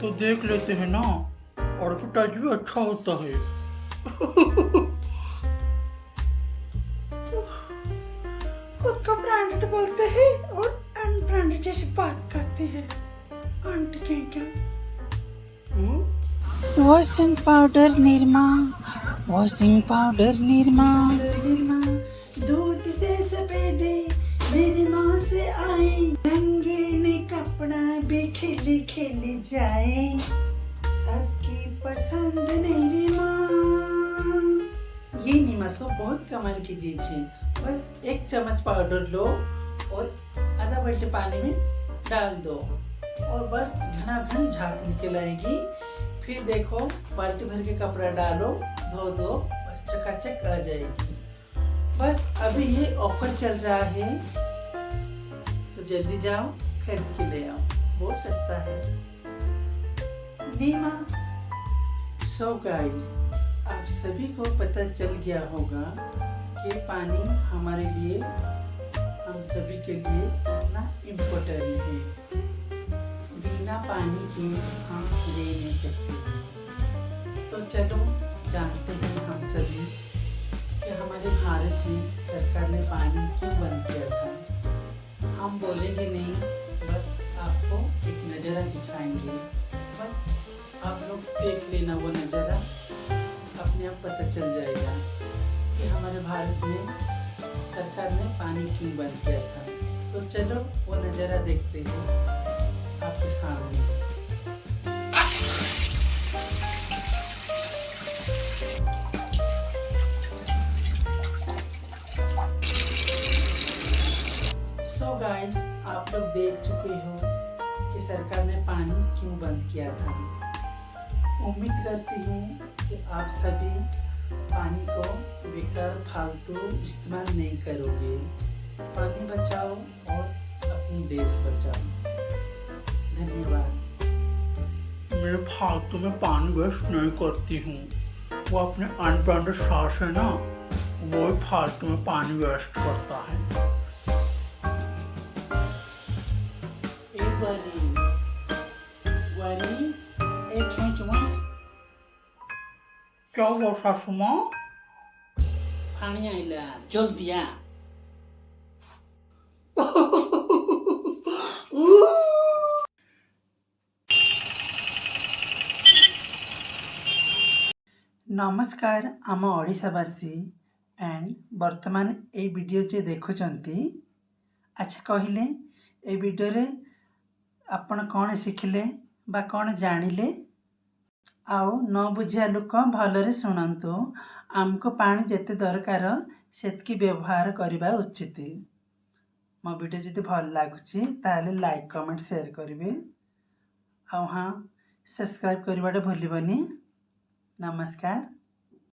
तो देख लेते हैं ना, एडवर्टाइज भी अच्छा होता है। खुद को ब्रांडेड बोलते हैं और अनब्रांडेड जैसी बात करते हैं। आंटी क्या washing powder Nirma, washing powder Nirma, Nirma दूध से सफेदे मेरी माँ से आए, रंगीन कपड़ा भी खिली खिली जाए, सबकी पसंद निरमा। ये निरमा सो बहुत कमाल की चीज है। बस 1 चम्मच पाउडर लो और आधा बाल्टी पानी में डाल दो और बस घना घन झाग निकल आएगी। फिर देखो बाल्टी भर के कपड़ा डालो, धो दो, बस चकाचक आ जाएगी। बस अभी ये ऑफर चल रहा है तो जल्दी जाओ खरीद के ले आओ, बहुत सस्ता है नीमा। सो गाइस, आप सभी को पता चल गया होगा कि पानी हमारे लिए, हम सभी के लिए कितना इम्पोर्टेंट है। बिना पानी के हम रह नहीं सकते। तो चलो जानते हैं हम सभी कि हमारे भारत में सरकार ने पानी क्यों बंद किया था। हम बोलेंगे नहीं, बस आपको एक नज़ारा दिखाएंगे। बस आप लोग देख लेना, वो नज़ारा अपने आप पता चल जाएगा कि हमारे भारत में सरकार ने पानी क्यों बंद किया था। तो चलो वो नज़ारा देखते हैं आपके सामने। सो गाइस, आप लोग देख चुके हो कि सरकार ने पानी क्यों बंद किया था। उम्मीद करती हूँ कि आप सभी पानी को बेकार फालतू इस्तेमाल नहीं करोगे। पानी बचाओ और अपनी देश बचाओ। धन्यवाद। मैं फालतू में पानी वेस्ट नहीं करती हूँ। वो अपने अनब्रांडेड सास है ना, वो ही फालतू में पानी वेस्ट करता है। क्या हुआ सासू माँ? पानी आइला, जल्दी आ। नमस्कार आम ओडिशावासी एंड वर्तमान ए वीडियो जे देखुचंती। अच्छा कहले ए वीडियो रे आपण कौन शिखिले बा कौन जानिले? आउ न बुझिया लोक भलरे शुणु। आमको पानी जेते दरकार सेतकी व्यवहार करवा उचित। मो वीडियो जदि भल लगुच ताले लाइक कमेंट शेयर करेंगे। हाँ, सब्सक्राइब करवाटा भूलबनी। नमस्कार।